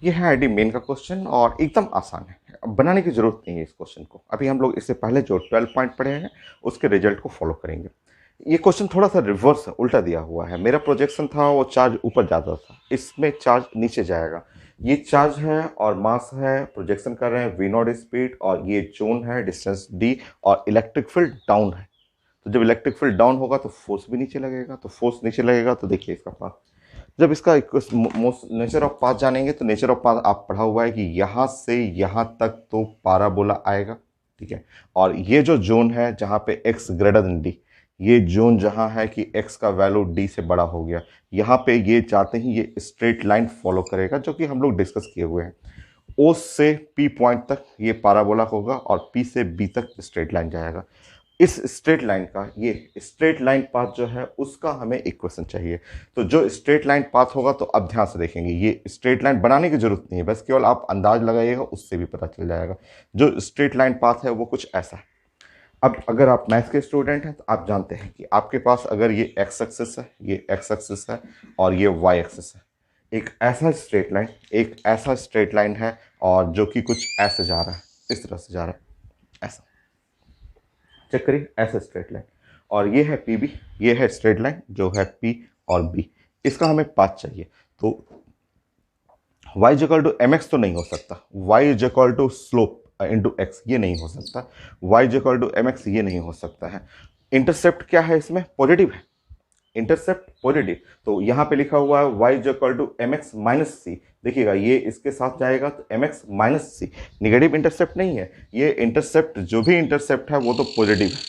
ये है ID main का क्वेश्चन और एकदम आसान है। अब बनाने की जरूरत नहीं है इस क्वेश्चन को। अभी हम लोग इससे पहले जो 12 पॉइंट पढ़े हैं उसके रिजल्ट को फॉलो करेंगे। ये क्वेश्चन थोड़ा सा रिवर्स है, उल्टा दिया हुआ है। मेरा प्रोजेक्शन था वो चार्ज ऊपर जाता था, इसमें चार्ज नीचे जाएगा। ये चार्ज है और मास है, प्रोजेक्शन कर रहे हैं वी नॉट स्पीड, और ये जोन है डिस्टेंस डी, और इलेक्ट्रिक फील्ड डाउन है। तो जब इलेक्ट्रिक फील्ड डाउन होगा तो फोर्स भी नीचे लगेगा, तो फोर्स नीचे लगेगा तो देखिए इसका पाथ। जब इसका नेचर ऑफ पाथ जानेंगे तो नेचर ऑफ पाथ आप पढ़ा हुआ है कि यहाँ से यहाँ तक तो पाराबोला आएगा, ठीक है। और ये जो जोन है जहाँ पे x ग्रेटर देन डी, ये जोन जहाँ है कि x का वैल्यू d से बड़ा हो गया, यहाँ पे ये चाहते ही ये स्ट्रेट लाइन फॉलो करेगा, जो कि हम लोग डिस्कस किए हुए हैं। O से P पॉइंट तक ये पाराबोला होगा और P से B तक स्ट्रेट लाइन जाएगा। इस स्ट्रेट लाइन का ये स्ट्रेट लाइन पाथ जो है उसका हमें इक्वेशन चाहिए। तो जो स्ट्रेट लाइन पाथ होगा, तो अब ध्यान से देखेंगे, ये स्ट्रेट लाइन बनाने की जरूरत नहीं है, बस केवल आप अंदाज लगाइएगा, उससे भी पता चल जाएगा। जो स्ट्रेट लाइन पाथ है वो कुछ ऐसा है। अब अगर आप मैथ्स के स्टूडेंट हैं तो आप जानते हैं कि आपके पास अगर ये एक्स एक्सिस है, ये एक्स एक्सिस है और ये वाई एक्सिस है, एक ऐसा स्ट्रेट लाइन, एक ऐसा स्ट्रेट लाइन है, और जो कि कुछ ऐसे जा रहा है, इस तरह से जा रहा है, ऐसा। चेक करिए, ऐसा स्ट्रेट लाइन, और ये है पी बी, ये है स्ट्रेट लाइन जो है पी और बी। इसका हमें पाथ चाहिए। तो y equal to M x तो नहीं हो सकता, y equal to slope into x ये नहीं हो सकता, y equal to M x ये नहीं हो सकता है। इंटरसेप्ट क्या है इसमें? पॉजिटिव है, इंटरसेप्ट पॉजिटिव। तो यहाँ पे लिखा हुआ है y equal to M X minus C. देखिएगा ये इसके साथ जाएगा तो M X minus C, negative intercept नहीं है। ये इंटरसेप्ट जो भी इंटरसेप्ट है वो तो पॉजिटिव है।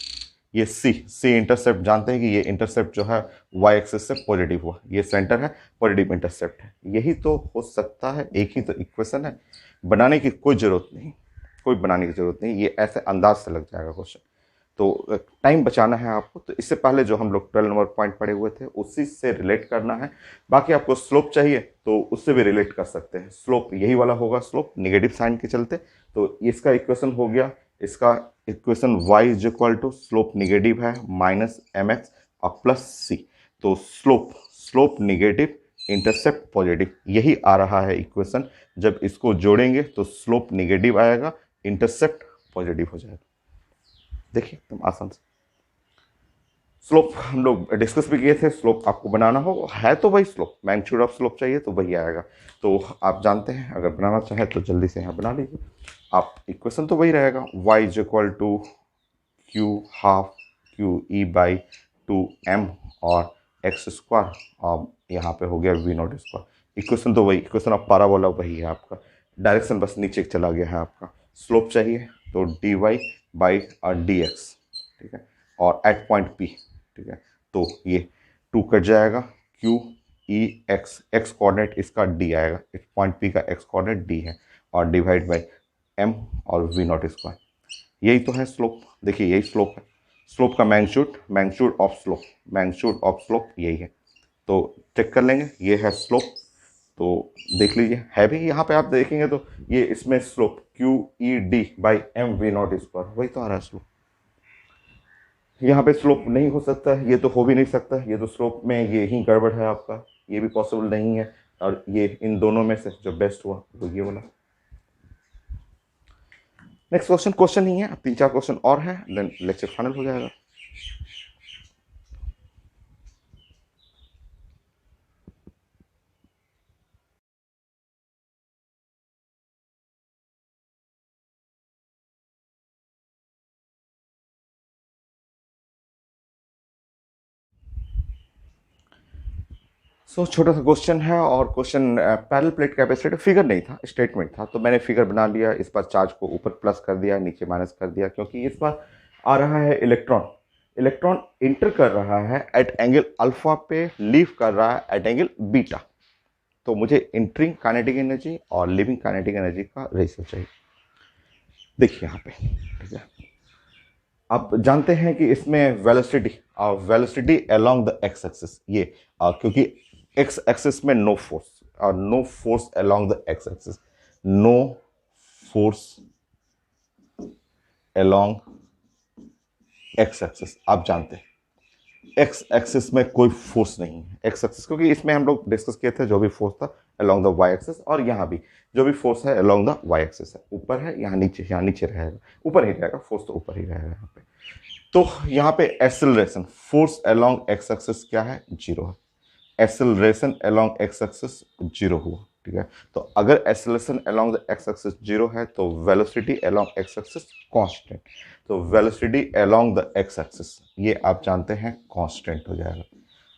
ये सी इंटरसेप्ट जानते हैं कि ये इंटरसेप्ट जो है वाई एक्सिस से पॉजिटिव हुआ, ये सेंटर है, पॉजिटिव इंटरसेप्ट है। यही तो हो सकता है, एक ही तो इक्वेशन है, बनाने की कोई ज़रूरत नहीं, कोई बनाने की ज़रूरत नहीं, ये ऐसे अंदाज से लग जाएगा क्वेश्चन। तो टाइम बचाना है आपको, तो इससे पहले जो हम लोग 12 नंबर पॉइंट पढ़े हुए थे उसी से रिलेट करना है। बाकी आपको स्लोप चाहिए तो उससे भी रिलेट कर सकते हैं, स्लोप यही वाला होगा, स्लोप निगेटिव साइन के चलते। तो इसका इक्वेशन हो गया, इसका equation y is equal to slope negative है माइनस एम एक्स और प्लस सी। तो slope slope negative, intercept positive, यही आ रहा है इक्वेशन। जब इसको जोड़ेंगे तो स्लोप निगेटिव आएगा, इंटरसेप्ट पॉजिटिव हो जाएगा। देखिए एकदम आसान से। स्लोप हम लोग डिस्कस भी किए थे, स्लोप आपको बनाना हो है तो वही स्लोप, मैग्नीट्यूड ऑफ स्लोप चाहिए तो वही आएगा। तो आप जानते हैं, अगर बनाना चाहे तो जल्दी से यहाँ बना लीजिए। आप इक्वेशन तो वही रहेगा, y is equal to q half q E by two m और एक्स स्क्वायर, और यहाँ पे हो गया वी नॉट स्क्वायर। इक्वेशन तो वही, इक्वेशन ऑफ पाराबोला वही है आपका, डायरेक्शन बस नीचे चला गया है आपका। स्लोप चाहिए तो d y by d x, ठीक है, और एट पॉइंट पी, ठीक है। तो ये टू कट जाएगा, Q E x, x coordinate इसका डी आएगा, इस पॉइंट पी का एक्स कोऑर्डिनेट डी है, और डिवाइड बाई एम और वी नॉट स्क्वायर। यही तो है स्लोप, देखिए यही स्लोप है। स्लोप का magnitude of slope, magnitude of slope यही है। तो चेक कर लेंगे, ये है स्लोप। तो देख लीजिए है भी, यहाँ पे आप देखेंगे तो ये इसमें slope q e d by m v naught square, वही तो आ रहा है स्लोप। यहाँ पे स्लोप नहीं हो सकता है, ये तो हो भी नहीं सकता, ये तो स्लोप में ये ही गड़बड़ है आपका, ये भी पॉसिबल नहीं है। और ये इन दोनों में से जो बेस्ट हुआ वो ये वाला। नेक्स्ट क्वेश्चन, क्वेश्चन नहीं है, अब 3-4 क्वेश्चन और है, देन लेक्चर फाइनल हो जाएगा। छोटा सा क्वेश्चन है, और question parallel plate capacitor figure नहीं था, स्टेटमेंट था, तो मैंने फिगर बना लिया। इस बार चार्ज को ऊपर प्लस कर दिया, नीचे माइनस कर दिया, क्योंकि इस बार आ रहा है इलेक्ट्रॉन। इलेक्ट्रॉन इंटर कर रहा है एट एंगल अल्फा पे, लीव कर रहा है एट एंगल बीटा। तो मुझे इंटरिंग काइनेटिक एनर्जी और लिविंग काइनेटिक एनर्जी का रेशियो चाहिए। देखिए यहाँ पे, ठीक है, आप जानते हैं कि इसमें velocity velocity along the x axis, ये क्योंकि एक्स एक्सिस में नो फोर्स, और no force along the x axis, no force along x axis, आप जानते हैं। एक्स एक्सिस में कोई फोर्स नहीं है, एक्स एक्सिस, क्योंकि इसमें हम लोग डिस्कस किए थे जो भी फोर्स था अलोंग द वाई एक्सिस, और यहाँ भी जो भी फोर्स है अलोंग द वाई एक्सिस है, ऊपर है यहाँ नीचे रहेगा, ऊपर ही रहेगा, फोर्स तो ऊपर ही रहेगा यहाँ पे। तो यहाँ पे acceleration force along x axis क्या है, जीरो है। Acceleration along x axis zero हुआ, ठीक है। तो अगर acceleration along the x axis zero है तो velocity along x axis constant. तो velocity along the x axis ये आप जानते हैं कांस्टेंट हो जाएगा,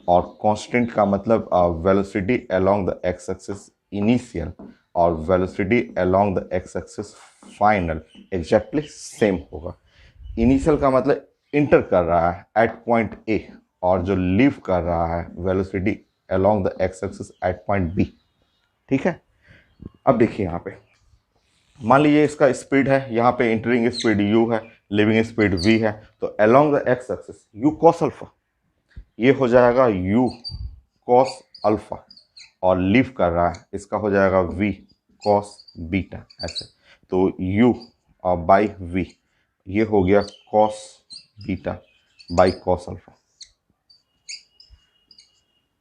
और कांस्टेंट का मतलब velocity along the x axis initial और velocity along the x axis final exactly same होगा। इनिशियल का मतलब इंटर कर रहा है एट पॉइंट ए, और जो लीव कर रहा है velocity along the x axis at point b, ठीक है। अब देखिए यहाँ पे मान लीजिए इसका स्पीड है, यहाँ पे इंटरिंग स्पीड u है, लिविंग स्पीड v है, तो along the x axis u cos alpha ये हो जाएगा u cos अल्फा, और लीव कर रहा है इसका हो जाएगा v cos बीटा, ऐसे। तो u और बाई v ये हो गया cos beta by cos alpha,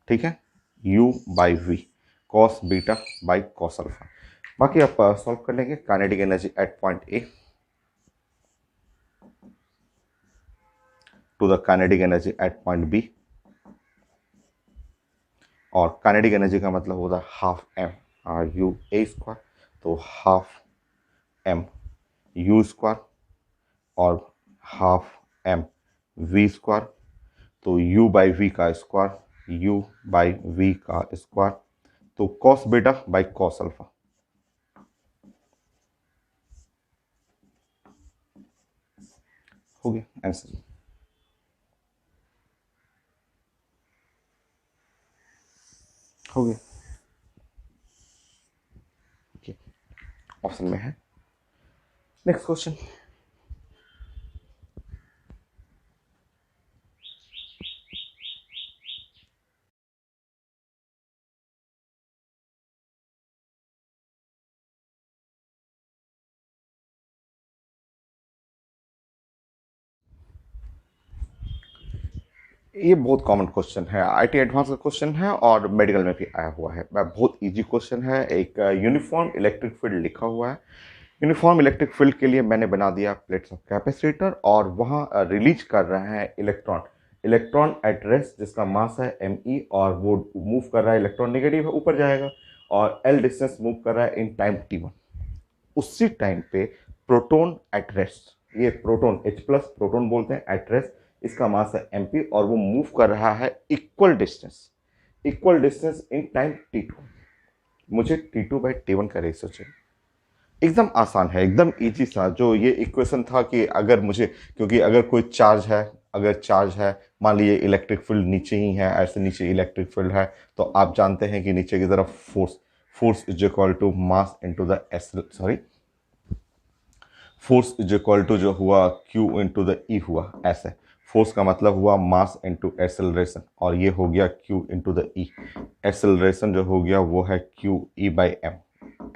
ठीक है। u by v cos beta by cos alpha. बाकी आप सॉल्व कर लेंगे। Kinetic energy at point A to the kinetic energy at point B, और काइनेटिक एनर्जी का मतलब होता है half M R U A square, तो हाफ एम यू स्क्वायर और हाफ एम वी स्क्वायर, तो u बाई वी का स्क्वायर, u बाई वी का स्क्वायर, तो cos beta by cos alpha. हो गया आंसर। हो गया, ऑप्शन में है। Next question. ये बहुत कॉमन क्वेश्चन है, आईटी एडवांस का क्वेश्चन है और मेडिकल में भी आया हुआ है। बहुत इजी क्वेश्चन है। एक यूनिफॉर्म इलेक्ट्रिक फील्ड लिखा हुआ है। यूनिफॉर्म इलेक्ट्रिक फील्ड के लिए मैंने बना दिया प्लेट्स ऑफ कैपेसिटर, और वहाँ रिलीज कर रहे हैं इलेक्ट्रॉन। इलेक्ट्रॉन एट रेस्ट जिसका मास है me, और वो मूव कर रहा है, इलेक्ट्रॉन नेगेटिव है ऊपर जाएगा, और l डिस्टेंस मूव कर रहा है इन टाइम t1। उसी टाइम पे प्रोटॉन एट रेस्ट, ये प्रोटॉन H प्लस प्रोटॉन बोलते हैं एट रेस्ट, इसका मास है mp, और वो मूव कर रहा है equal distance in time t2। मुझे t2 बाई t1 का रेशियो चाहिए। एकदम आसान है, एकदम इजी सा। जो ये इक्वेशन था कि अगर मुझे, क्योंकि अगर कोई चार्ज है, अगर चार्ज है, मान लीजिए इलेक्ट्रिक फील्ड नीचे ही है, ऐसे नीचे इलेक्ट्रिक फील्ड है, तो आप जानते हैं कि नीचे की तरफ force is equal to mass into the S, sorry, force is equal to जो हुआ Q इंटू द ई हुआ, ऐसे। फोर्स का मतलब हुआ मास इंटू एक्सेलरेशन, और ये हो गया Q into the E. Acceleration जो हो गया वो है Q E बाई एम,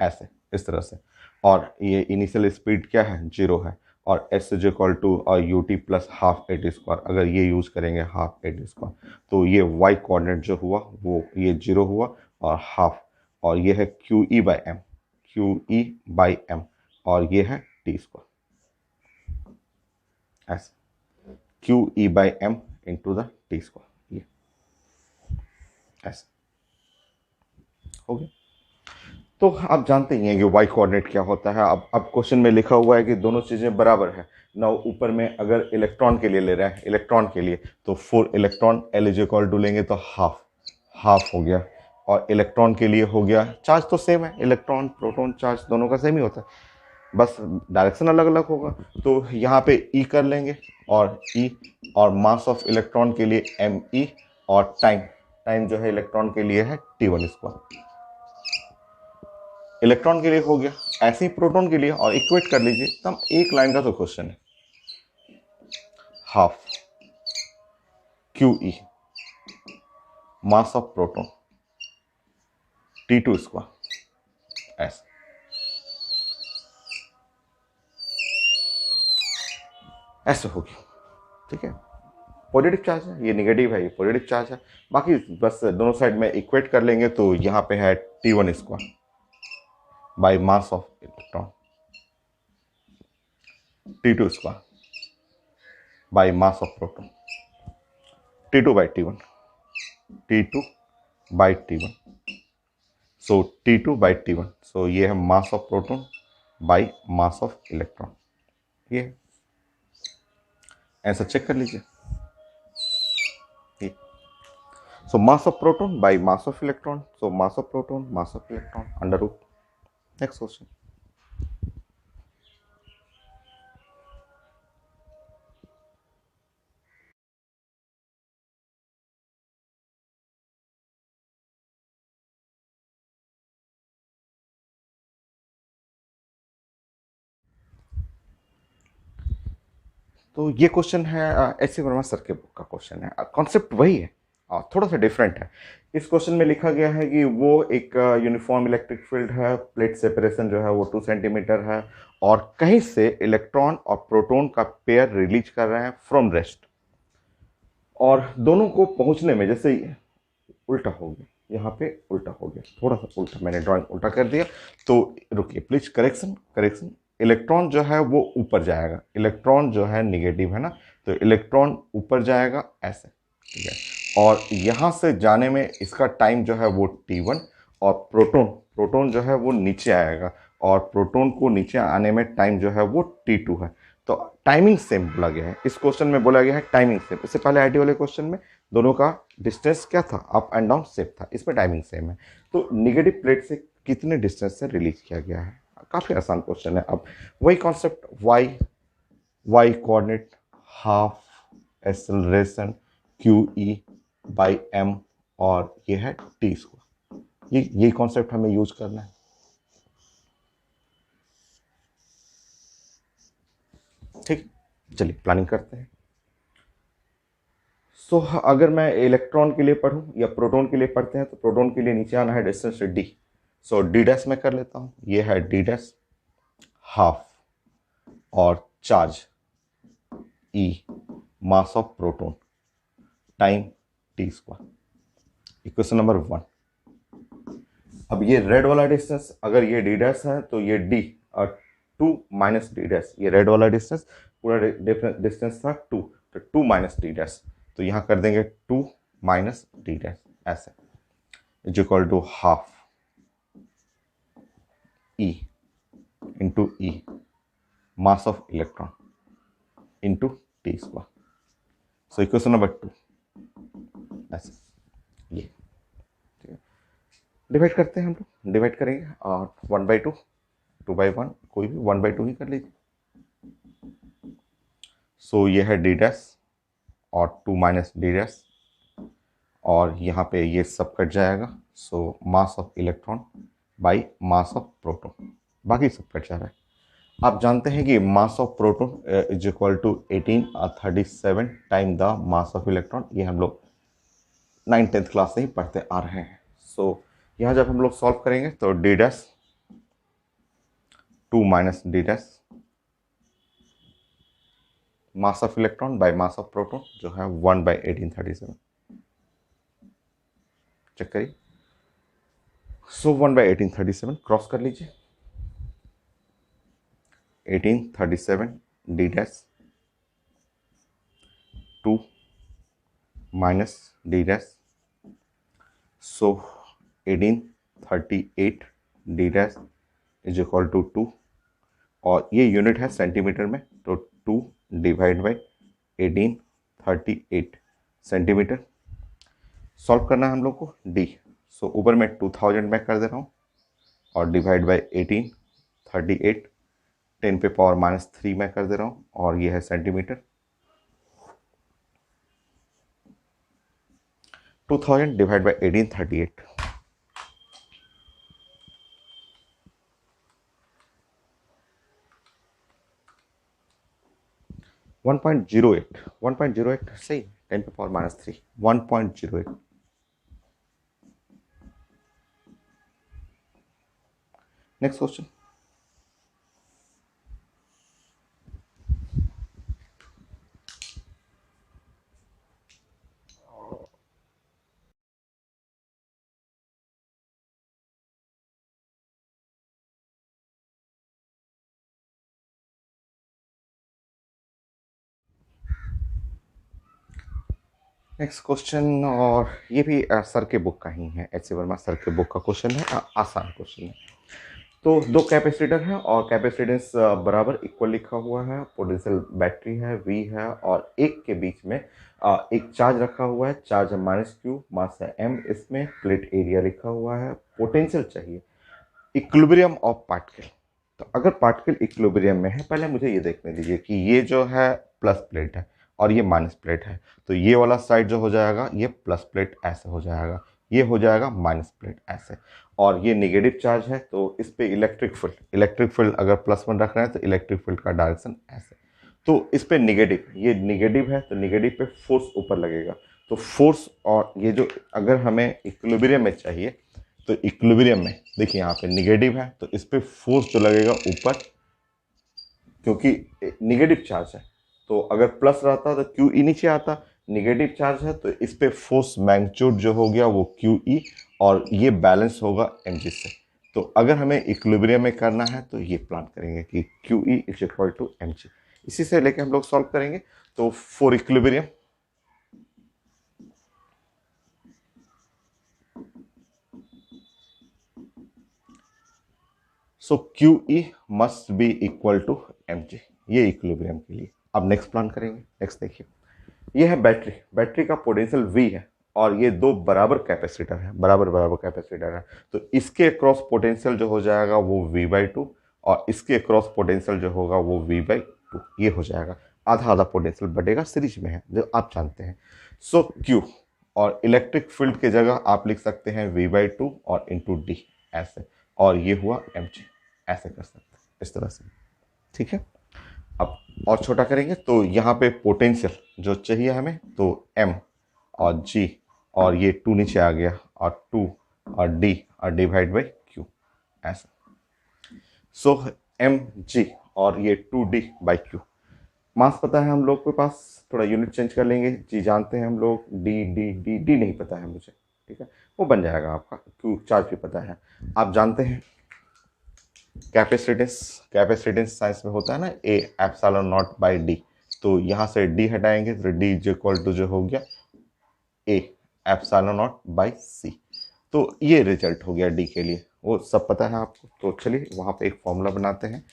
ऐसे, इस तरह से। और ये इनिशियल स्पीड क्या है, जीरो है, और एस इज इक्वल टू और U T plus half at square, अगर ये यूज़ करेंगे हाफ एट स्क्वायर, तो ये वाई कोऑर्डिनेट जो हुआ वो ये जीरो हुआ और हाफ, और ये है Q E by M, Q E by M, और ये है टी स्क्वायर, ऐसे। Q E by M into the T square, ये ऐसे हो गया। तो आप जानते ही हैं कि वाई कोऑर्डिनेट क्या होता है। अब क्वेश्चन में लिखा हुआ है कि दोनों चीज़ें बराबर है ना। ऊपर में अगर इलेक्ट्रॉन के लिए ले रहे हैं, इलेक्ट्रॉन के लिए तो 4 electron L is equal to लेंगे तो हाफ, हाफ हो गया। और इलेक्ट्रॉन के लिए हो गया, चार्ज तो सेम है, इलेक्ट्रॉन प्रोटॉन चार्ज दोनों का सेम ही होता है, बस डायरेक्शन अलग अलग होगा। तो यहाँ पे ई कर लेंगे, और ई, और मास ऑफ इलेक्ट्रॉन के लिए एम ई, और टाइम, टाइम जो है इलेक्ट्रॉन के लिए है T1 स्क्वायर। इलेक्ट्रॉन के लिए हो गया, ऐसे ही प्रोटॉन के लिए, और इक्वेट कर लीजिए तब एक लाइन का तो क्वेश्चन है। Half q E mass of proton T2 square, ऐसे। ऐसे होगी, ठीक है। पॉजिटिव चार्ज है, ये निगेटिव है, ये पॉजिटिव चार्ज है। बाकी बस दोनों साइड में इक्वेट कर लेंगे तो यहाँ पे है T1 square by mass of electron, T2 square by mass of proton, T2 by T1, T2 by T1, so T2 by T1, सो ये है मास of proton by mass of electron. ये आंसर चेक कर लीजिए। So mass of proton by mass of electron. So mass of proton, mass of electron under root. Next question. तो ये question है S C Verma sir के book का question है। Concept वही है और थोड़ा सा डिफरेंट है। इस क्वेश्चन में लिखा गया है कि वो एक यूनिफॉर्म इलेक्ट्रिक फील्ड है, प्लेट सेपरेशन जो है वो 2 सेंटीमीटर है, और कहीं से इलेक्ट्रॉन और प्रोटॉन का पेयर रिलीज कर रहे हैं फ्रॉम रेस्ट, और दोनों को पहुंचने में जैसे उल्टा हो गया, यहाँ पे उल्टा हो गया, थोड़ा सा उल्टा, मैंने ड्राइंग उल्टा कर दिया। तो रुकिए प्लीज, करेक्शन करेक्शन। इलेक्ट्रॉन जो है वो ऊपर जाएगा, इलेक्ट्रॉन जो है निगेटिव है ना, तो इलेक्ट्रॉन ऊपर जाएगा ऐसे, ठीक है। और यहाँ से जाने में इसका टाइम जो है वो T1, और प्रोटॉन प्रोटॉन जो है वो नीचे आएगा, और प्रोटॉन को नीचे आने में टाइम जो है वो T2 है। तो टाइमिंग सेम बोला गया है, इस क्वेश्चन में बोला गया है टाइमिंग सेम। इससे पहले आईटी वाले क्वेश्चन में दोनों का डिस्टेंस क्या था, अप एंड डाउन सेम था, इसमें टाइमिंग सेम है। तो निगेटिव प्लेट से कितने डिस्टेंस से रिलीज किया गया है, काफ़ी आसान क्वेश्चन है। अब वही concept, Y coordinate half acceleration QE by M, और ये है T स्क्वायर। यही कॉन्सेप्ट हमें यूज करना है। ठीक, चलिए प्लानिंग करते हैं। सो अगर मैं इलेक्ट्रॉन के लिए पढ़ूं या प्रोटॉन के लिए पढ़ते हैं, तो प्रोटॉन के लिए नीचे आना है डिस्टेंस D। सो D डैश में कर लेता हूं, ये है D डैश हाफ, और charge E, mass of proton, time T square, equation number 1। अब ये रेड वाला डिस्टेंस, अगर ये D डैश है तो ये D, और 2 माइनस D डैश, ये रेड वाला डिस्टेंस पूरा डिस्टेंस था 2, तो 2 माइनस D डैश, तो यहाँ कर देंगे 2 माइनस D डैश ऐसे, is equal to half E into E, mass of electron, into T square. So equation number 2 ऐसे, ये डिवाइड करते हैं हम लोग, डिवाइड करेंगे, और 1/2, 2/1, कोई भी 1/2 ही कर लीजिए। सो ये है D डैश और 2 माइनस D डैश, और यहाँ पे ये सब कट जाएगा। So mass of electron by mass of proton, बाकी सब कट जा रहा है। आप जानते हैं कि mass of proton is equal to 1837 time the mass of electron. ये हम लोग 9th-10th क्लास से ही पढ़ते आ रहे हैं। सो यहाँ जब हम लोग सॉल्व करेंगे तो D dash 2 minus D dash mass of electron by mass of proton जो है 1/1837, चेक करिए। सो 1/1837 क्रॉस कर लीजिए, 1837 D dash 2 minus D dash, so 1838 D dash is equal to 2, और ये यूनिट है सेंटीमीटर में, तो 2 डिवाइड बाई 1838 सेंटीमीटर। सॉल्व करना है हम लोग को D। सो ऊपर में 2000 में कर दे रहा हूँ, और डिवाइड बाई 1838, 10 पे पावर -3 में कर दे रहा हूँ, और ये है सेंटीमीटर। 2000 डिवाइड बाई 1838, 1.08, 1.08 सही, 10 पे power -3, 1.08। Next question. Next question, और ये भी सर के बुक का ही है, एच सी वर्मा सर के बुक का क्वेश्चन है, आसान क्वेश्चन है। तो दो कैपेसिटर हैं और कैपेसिटेंस बराबर इक्वल लिखा हुआ है, पोटेंशियल बैटरी है वी है, और एक के बीच में एक चार्ज रखा हुआ है, चार्ज है -q, मास है m, इसमें प्लेट एरिया लिखा हुआ है, पोटेंशियल चाहिए, इक्विलिब्रियम ऑफ पार्टिकल। तो अगर पार्टिकल इक्विलिब्रियम में है, पहले मुझे ये देखने दीजिए कि ये जो है प्लस प्लेट है और ये माइनस प्लेट है, तो ये वाला साइड जो हो जाएगा ये प्लस प्लेट ऐसे हो जाएगा, ये हो जाएगा माइनस प्लेट ऐसे, और ये नेगेटिव चार्ज है तो इस पे इलेक्ट्रिक फील्ड अगर +1 रख रहे हैं तो इलेक्ट्रिक फील्ड का डायरेक्शन ऐसे, तो इस पे नेगेटिव, ये नेगेटिव है तो नेगेटिव पे फोर्स ऊपर लगेगा, तो फोर्स, और ये जो अगर हमें इक्विलिब्रियम में चाहिए तो इक्विलिब्रियम में देखिए यहाँ पे निगेटिव है तो इस पे फोर्स जो लगेगा ऊपर, क्योंकि निगेटिव चार्ज है, तो अगर प्लस रहता तो क्यू ई नीचे आता, निगेटिव चार्ज है तो इस पे फोर्स मैग्नीट्यूड जो हो गया वो क्यू ई, और ये बैलेंस होगा एम जी से। तो अगर हमें इक्विलिब्रियम में करना है तो ये प्लान करेंगे कि Q E is equal to M G, इसी से लेके हम लोग सॉल्व करेंगे। तो for equilibrium, so Q E must be equal to M G, ये इक्विलिब्रियम के लिए। अब नेक्स्ट प्लान करेंगे। नेक्स्ट देखिए, ये है बैटरी, बैटरी का पोटेंशियल V है और ये दो बराबर कैपेसिटर है, बराबर बराबर कैपेसिटर है, तो इसके क्रॉस पोटेंशियल जो हो जाएगा वो V/2, और इसके क्रॉस पोटेंशियल जो होगा वो V/2, ये हो जाएगा, आधा आधा पोटेंशियल बढ़ेगा, सीरीज में है जो आप जानते हैं। सो Q, और इलेक्ट्रिक फील्ड की जगह आप लिख सकते हैं V/2 और इंटू D ऐसे, और ये हुआ mg, ऐसे कर सकते हैं इस तरह से, ठीक है। अब और छोटा करेंगे तो यहाँ पे पोटेंशियल जो चाहिए हमें, तो m और g, और ये 2 नीचे आ गया, और 2 और d, और डिवाइड बाई q ऐसा। सो mg और ये 2d/q, मास पता है हम लोग के पास, थोड़ा यूनिट चेंज कर लेंगे, जी जानते हैं हम लोग, डी नहीं पता है मुझे, ठीक है, वो बन जाएगा आपका, क्यू चार्ज भी पता है, आप जानते हैं कैपेसिटेंस, कैपेसिटेंस साइंस में होता है ना ए एप्सिलॉन नॉट बाई डी, तो यहाँ से डी हटाएंगे तो डी इज इक्वल टू जो हो गया ए एप्सिलॉन नॉट बाई सी, तो ये रिजल्ट हो गया डी के लिए, वो सब पता है आपको। तो चलिए वहाँ पे एक फॉर्मूला बनाते हैं,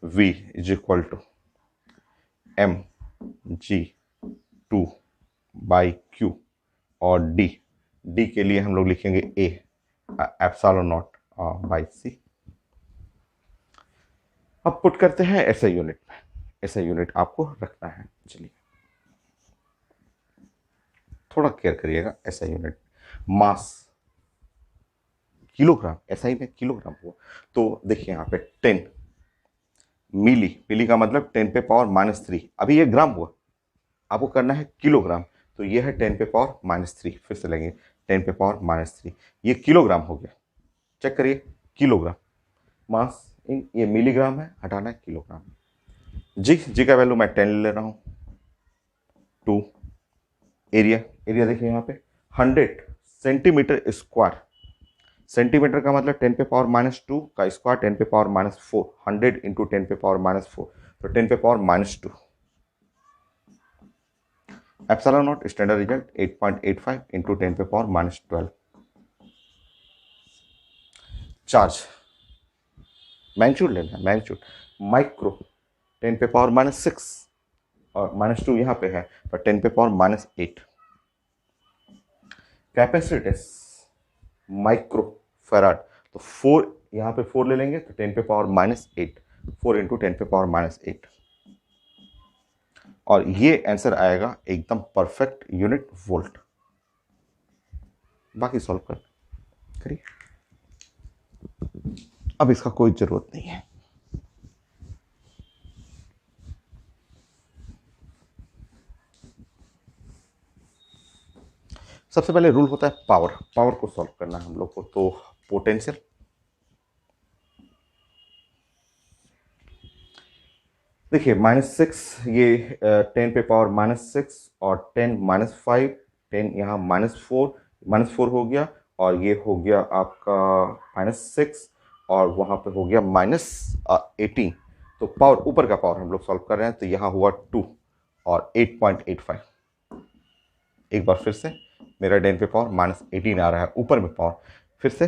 v is equal to M G 2 by Q, और डी, डी के लिए हम लोग लिखेंगे A epsilon naught by C. अब पुट करते हैं ऐसा यूनिट में, ऐसा यूनिट आपको रखना है, चलिए थोड़ा केयर करिएगा, ऐसा यूनिट मास किलोग्राम, ऐसा ही में किलोग्राम हुआ, तो देखिए यहाँ पे 10 मिली, मिली का मतलब 10⁻³ अभी ये ग्राम हुआ, आपको करना है किलोग्राम, तो ये है 10⁻³ फिर से लेंगे 10⁻³ ये किलोग्राम हो गया, चेक करिए किलोग्राम, मास इन ये मिलीग्राम है, हटाना है किलोग्राम, जी का वैल्यू मैं 10 ले रहा हूँ, 2, एरिया, एरिया देखिए यहाँ पे 100 सेंटीमीटर स्क्वायर, सेंटीमीटर का मतलब 10⁻² का स्क्वायर 10⁻⁴, 100 इंटू 10⁻⁴, तो 10⁻², epsilon not standard result 8.85 into 10⁻12, charge magnitude लेना है, मैग्नीट्यूड माइक्रो 10⁻⁶, और -2 यहाँ पे है, पर 10⁻8, कैपेसिटेंस माइक्रो फैराड, तो 4 यहाँ पे 4 ले लेंगे तो 10⁻8, 4 इंटू 10⁻8, और ये आंसर आएगा एकदम परफेक्ट यूनिट वोल्ट। बाकी सॉल्व कर करिए, अब इसका कोई जरूरत नहीं है। सबसे पहले रूल होता है पावर, पावर को सॉल्व करना है हम लोग को, तो पोटेंशियल, देखिए -6, ये 10⁻⁻6 और 10⁻5, 10 यहाँ -4 हो गया, और ये हो गया आपका -6, और वहाँ पे हो गया -18, तो पावर, ऊपर का पावर हम लोग सॉल्व कर रहे हैं, तो यहाँ हुआ 2 और 8.85, एक बार फिर से मेरा 10 पे पावर -18 आ रहा है ऊपर में पावर, फिर से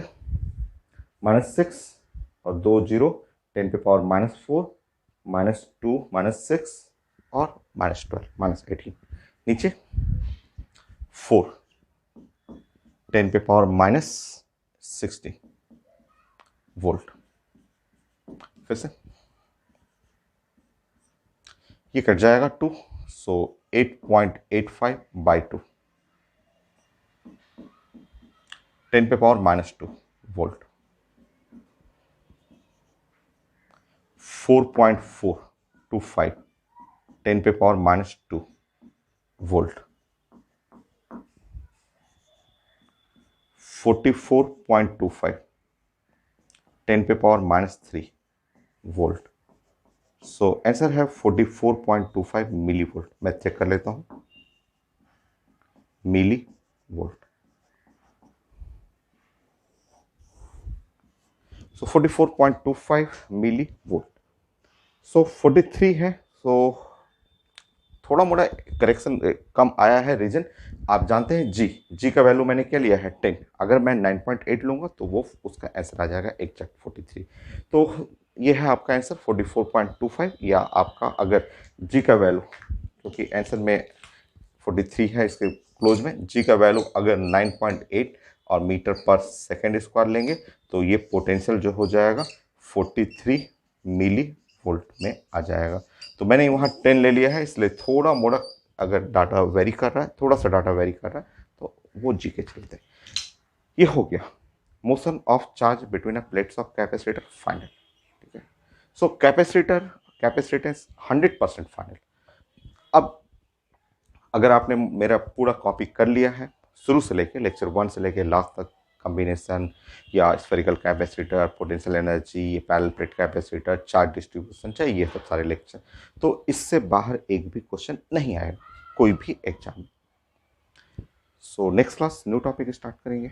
-6 और 2 जीरो, 10 पे पावर -4, -2, -6 और -12, -18, नीचे 4, 10 पे पावर -60 वोल्ट। फिर से ये कट जाएगा 2, सो 8.85 बाई 2, 10 पे पावर -2 वोल्ट, 4.425, 10 पे पावर -2 वोल्ट, 44.25, 10 पे पावर -3 वोल्ट। सो आंसर है 44.25 मिली वोल्ट। मैं चेक कर लेता हूं, मिली वोल्ट। सो 44.25 मिली वोल्ट। सो 43 है, सो थोड़ा मोड़ा करेक्शन कम आया है। रीजन आप जानते हैं, जी का वैल्यू मैंने क्या लिया है 10, अगर मैं 9.8 लूंगा तो वो उसका आंसर आ जाएगा एग्जैक्ट 43। तो ये है आपका आंसर 44.25, या आपका अगर जी का वैल्यू, क्योंकि आंसर में 43 है इसके क्लोज में, जी का वैल्यू अगर 9.8 और मीटर पर सेकेंड स्क्वायर लेंगे तो ये पोटेंशियल जो हो जाएगा 43 मिली वोल्ट में आ जाएगा। तो मैंने वहाँ 10 ले लिया है, इसलिए थोड़ा मोड़ा अगर डाटा वेरी कर रहा है, थोड़ा सा डाटा वेरी कर रहा है तो वो जी के चलते। ये हो गया motion of charge between a plates of capacitor final. ठीक है, सो कैपेसिटेंस 100% फाइनल। अब अगर आपने मेरा पूरा कॉपी कर लिया है शुरू से लेके लेक्चर 1 से लेके लास्ट तक, कॉम्बिनेशन या spherical capacitor, potential energy, parallel plate capacitor, charge distribution, चाहिए ये सब सारे लेक्चर, तो इससे बाहर एक भी क्वेश्चन नहीं आएगा कोई भी एग्जाम में। So next class new topic start करेंगे।